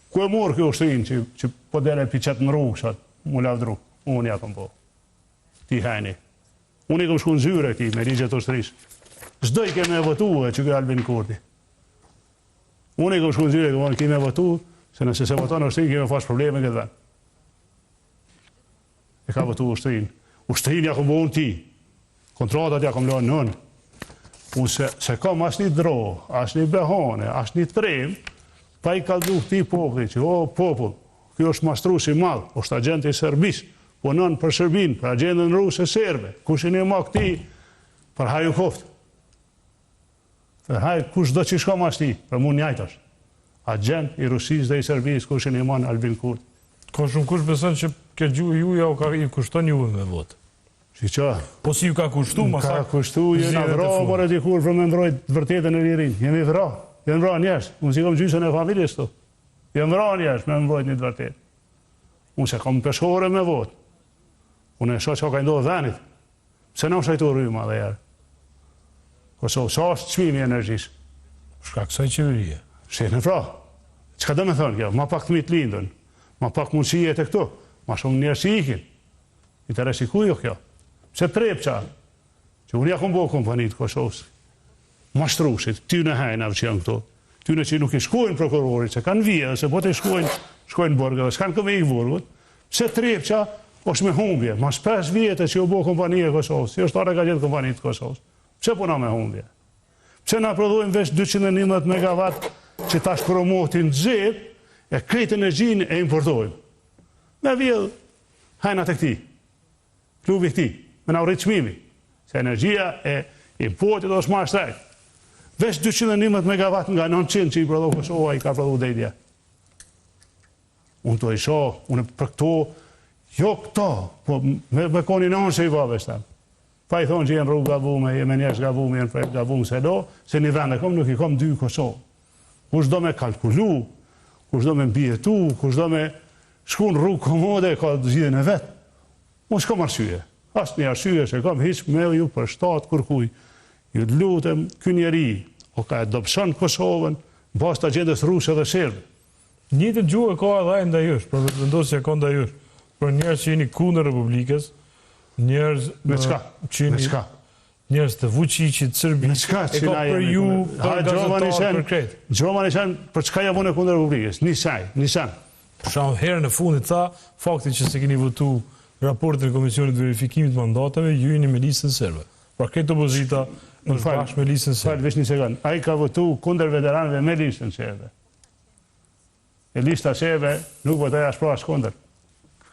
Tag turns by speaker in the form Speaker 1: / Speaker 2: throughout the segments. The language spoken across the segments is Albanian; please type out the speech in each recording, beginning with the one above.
Speaker 1: Ku e morë kjo ushtrin që po dele piqet në rrugë, mu lavdru, unë ja kom po. Ti hajni. Unë i kom shku në zyre këti me ligjet ushtrisë. Çdo i keme votuar që kjo Albin Kurti. Unë i kom shku në zyre, keme votuar, se nëse se voton ushtrin, keme fash probleme këtë vend. E ka votuar ushtrin. Ushtrin ja kom bo unë ti. Kontratat ja kom lënë nënë. Unë se kam as një dro, as një behane, as një trem, pa i kaldu këti populli që, o popull, kjo është mashtrues i madh, është agent i Serbisë, punon për Serbinë, për agjendën ruse serbe, kushin e ma këti, për haju koftë. Për haju kush do që shka mas ti, për mund njajtash. Agent i Rusisë dhe i Serbisë, kushin e ma në Albin Kurti.
Speaker 2: Ka shumë kush beson që ke gjuhë juja o ka i kushton juve me votë.
Speaker 1: Shqiqa.
Speaker 2: Po si ju ka kushtu, masa...
Speaker 1: Ka kushtu, jena vra, more dikur për me mbrojt vërtetën e lirin. Jemi vra. Jemi vra njerës. Unë si kom gjysën e familjes të. Jemi vra njerës me mbrojt një të vërtet. Unë se kom peshore me votë. Unë e shoh që ka ndohë dhenit. Pse në shajtu rryma dhe jere. Kosovë, sa është çmimi i energjisë?
Speaker 2: Shka kësaj qeverie.
Speaker 1: Shenë vra. Çka do me thonë kjo? Ma pak të mitë lindën. Ma pak mundësijet e këtu. Ma shumë njerës që ikin. Interesi ku jo kjo? Pse Trepça, që unë ja kom bo kompanitë Kosovës, mashtrusit, ty në hajnave që janë këto, ty në që nuk i shkojnë prokurorit, që kanë vijë, se po të shkojnë borgë, dhe s'kanë këme i vërgut, pse Trepça është me humbje, mas 5 vjetë që u bo kompanije Kosovës, që është tare ka gjithë kompanitë Kosovës, pse puna me humbje? Pse na prodhojmë veç 211 megawatt që tash promotin xhep, e krejt energjinë e importojmë. Me vjedh hajnat e këti, klubi këti, me na rritë çmimi, se energjia e importit është ma shtrejt. Veç 211 megawatt nga 900 që i prodhoj Kosova, i ka prodhu dhejtja. Unë të isha, unë për këto, jo këto, po me koni në që i vavesh tam. Pa i thonë që jenë rrugë gavume, jenë njerës gavume, jenë projekt gavume, se do, se një vend e kom, nuk i kom 2 Kosovë. Kush do me kalkulu, kush do me mbjetu, kush do me shku në rrugë komode, ka zhjidhen e vetë. Unë s'kam arsye. Asë një arsye se kam hiq me ju për shtatë kërkuj. Ju të lutem, ky njeri, o ka e dobëshon Kosovën, bas të agendës ruse dhe serbe.
Speaker 2: Njëtë gjuhë ka edhe e ndajysh, për vendosë që ka ndajysh, për njerës që jeni kundër Republikës, njerës që jeni njerës të Vučićit, Serbi, e ka për ju, për gazetarë, për kretë.
Speaker 1: Gjomani shenë, për çka ja vune kundër Republikës? Nisan.
Speaker 2: Për shumë herën e fundit tha, faktin që se keni votu raportin e Komisionit Verifikimit Mandatave, ju jeni me listën serbe. Pra këtë opozita është bashkë me listën serbe.
Speaker 1: Falë, veç një sekundë. A i ka votu kundër veteranëve me listën serbe. E lista serbe nuk votoja as pra as kundër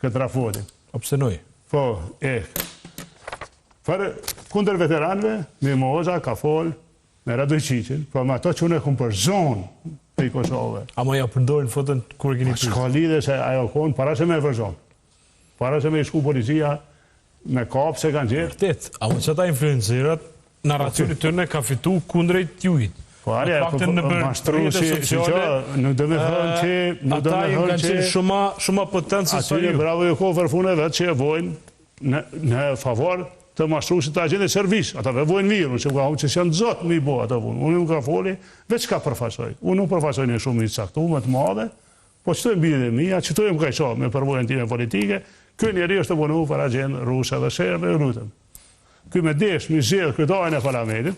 Speaker 1: këtë raportin.
Speaker 2: Abstenoj.
Speaker 1: Po, kundër veteranëve, Mimoza ka folë me Radojčićin, po me ato që unë e kumë për zonë të i Kosovë.
Speaker 2: Ama ja përndorin fotën kur e keni
Speaker 1: pysë? Shka lidhe se ajo konë, para se me e vërzon. Para se me i shku policia me kapë se kanë gjithë.
Speaker 2: Vërtet, ama që ta influencerat, narracionit të në ka fitu kundrejt jujit.
Speaker 1: Po arja, mashtru si që, nuk do me thënë që...
Speaker 2: Ata i kanë qenë shumë potencë së
Speaker 1: ju. Atyre bravo ju ko vërfune vetë që e vojnë në favor të mashtru si të agjende servis. Ata vojnë mirë, që ka që janë zotë mi bo ata vunë. Unë nuk ka foli, veç ka përfasoj. Unë nuk përfasoj një shumë i caktu, më të madhe, po qëtojmë bide dhe mija, qëtojmë ka isha me përvojnë time politike, kjo njeri është të vonu për agjendë ruse dhe serbe e lutëm. Kjo me desh, mi zhjith kryetarin e parlamentit,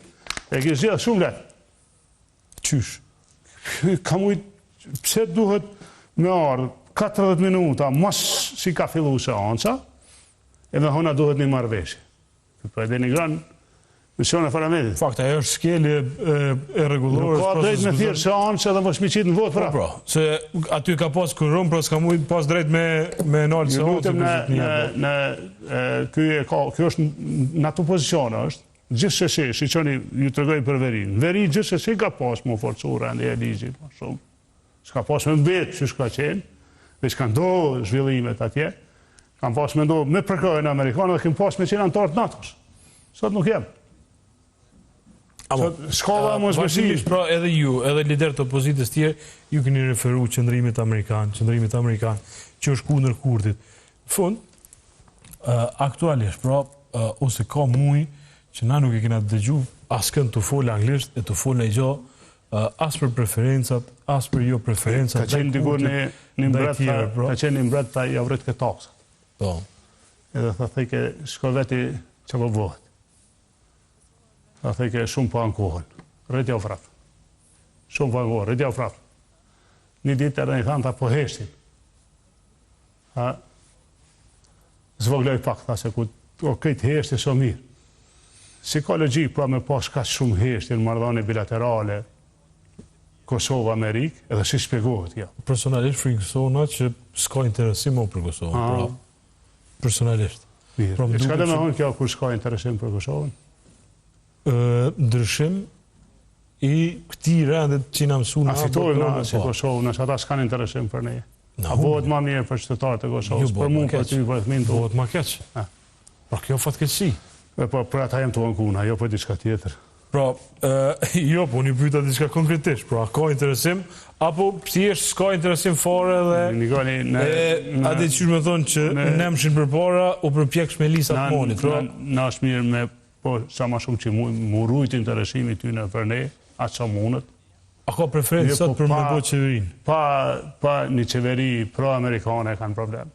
Speaker 1: e ki zhjith shumë letë.
Speaker 2: Qysh?
Speaker 1: Ka mujt, pse duhet me ardhë 40 minuta, mas si ka fillu seanca, e me hona duhet një marveshje. Për e denigran mision e parlamentit.
Speaker 2: Fakta, e është skeli e regulorës.
Speaker 1: Nuk ka drejt me thirë seanca dhe më shmiqit në votë pra.
Speaker 2: Pra, se aty ka pas kërëm, pra s'ka mujt pas drejt me nalë seanca.
Speaker 1: Kjo është në ato pozicione është, gjithë sheshe, shiqoni ju të regoj për Verin. Veri gjithë sheshe ka pas më forcu rëndi e ligjit, ma shumë. S'ka pas me mbetë që shka qenë, dhe s'ka ndohë zhvillimet atje, kam pas me ndohë me përkojnë Amerikanë dhe kem pas me qenë antartë NATO-s. Sot nuk jem. Shkova më shbesish.
Speaker 2: Pra edhe ju, edhe lider të opozitës tjerë, ju keni referu qëndrimit Amerikan, që është kundër Kurtit. Në fund, aktualisht, pra, ose ka mujë që na nuk e kena dëgju askën të folë anglisht e të folë në gjo as për preferencat, as për jo preferencat.
Speaker 1: Ka qenë dikur një mbret ta ja vret këtë taksa.
Speaker 2: Po.
Speaker 1: Edhe tha thejke, shko veti që po bëhet. Tha thejke, shumë po ankohen. Rritja u frap. Shumë po ankohen, rritja u frap. Një ditë edhe një thanë, ta po heshtin. Zvogloj pak, tha se këtë heshti so mirë. Si ka logjik, pra me pas ka shumë heshti në marrëdhënie bilaterale, Kosovë-Amerikë, edhe si shpjegohet ja.
Speaker 2: Personalisht frikësona që s'ka interesim për Kosovën. Personalisht.
Speaker 1: Mirë. Çka do të thonë kjo kur s'ka interesim për Kosovën?
Speaker 2: Ndryshim i këtij rendit që na mësuan.
Speaker 1: A fitojmë na si Kosovë, nëse ata s'kan interesim për ne. A bëhet më mirë për qytetarët e Kosovës, për mua, për ty, për fëmijën tonë.
Speaker 2: Bëhet më keq. Pra kjo fatkeqësi.
Speaker 1: Po për ata jam të ankuna, jo për diçka tjetër.
Speaker 2: Pra, jo, po unë pyeta diçka konkretisht, pra ka interesim, apo thjesht s'ka interesim fare dhe...
Speaker 1: Nikoli,
Speaker 2: a dhe qysh me thonë që nemshin për para, u përpjeksh me lisat monit, pra...
Speaker 1: Na është mirë me, po, sa ma shumë që mu rujt interesimi ty në për ne, atë sa mundet.
Speaker 2: A ka preferencat për me bo qeverinë?
Speaker 1: Pa një qeveri pro-amerikane kanë problem.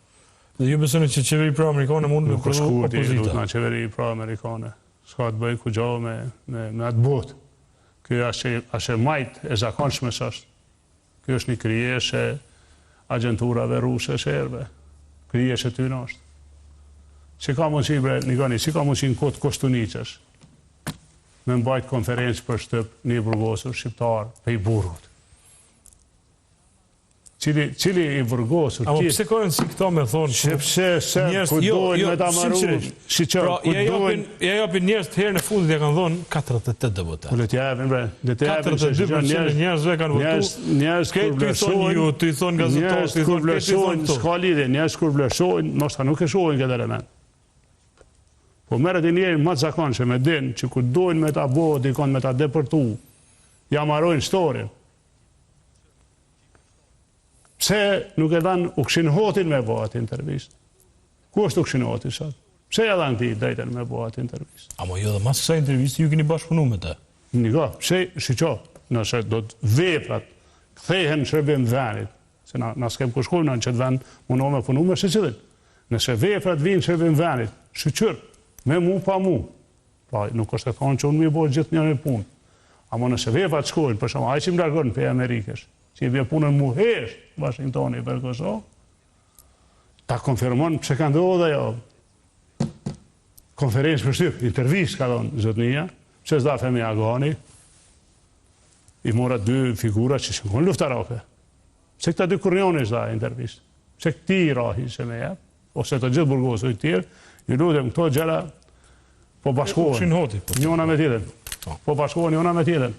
Speaker 2: Dhe ju besoni që qeveri pro-amerikane mund me përdu opozita?
Speaker 1: Nuk është nga qeveri pro-amerikane. Ska të bëjë ku gjohë me atë botë. Kjo ashe majtë e zakonshme sështë. Kjo është një kryeshe agenturave ruse sherbe. Kryeshe ty në është. Si ka mundësi, bre, Nikoni, si ka mundësi në kotë Kostunicës me mbajtë konferencë për shtëp një burgosur shqiptar pe i burgut. Cili i burgosur...
Speaker 2: Amo pse kojnë si këto me thonë...
Speaker 1: Sepse se ku dojnë me ta maru...
Speaker 2: Ja japin njerës të herë në fundit ja kanë thonë 48 dhe votat.
Speaker 1: Kullet japin, bre.
Speaker 2: 42% njerëzve kanë votu.
Speaker 1: Njerës kur vlerësojnë...
Speaker 2: Të i thonë gazetarë, të i thonë këtë, të i thonë këto.
Speaker 1: Ska lidhje, njerës kur vlerësojnë, nështë nuk e shohin këtë element. Po merët i njerën më të zakonë që me dinë që ku dojnë me ta bo, dikon me ta depërtu, ja marojnë storin. Pse nuk e dhanë u këshin hotin me bo atë intervjist? Ku është u këshin hotin sot? Pse e dhanë ti drejten me bo atë intervjist?
Speaker 2: Amo jo dhe mas kësa intervjist ju keni bashkëpunu me te?
Speaker 1: Niko, pse, shqo, nëse do të veprat kthehen në shërbim venit, se na s'kem kushkojnë në që të ven muno me punu me shqicilin. Nëse veprat vinë në shërbim venit, shqyqyr, me mu pa mu. Pa, nuk është e thonë që unë mi bo gjithë njërë punë. Amo nëse veprat shkojnë, për shumë, aj që më largonë për Amerikës, që i bje punën mu hesht, Washingtoni për Kosovë, ta konfirmon pëse ka ndohë dhe jo. Konferencë për shtyp, intervjist ka donë zotnia, pëse zda Femi Agani, i mora 2 figura që shkon luftarake. Pëse këta 2 kurnjoni zda intervjist, pëse këti i rahi se me jep, ose të gjithë burgosë i tjerë, ju lutem këto gjera po bashkohen, njona me tjetën. Po bashkohen njona me tjetën.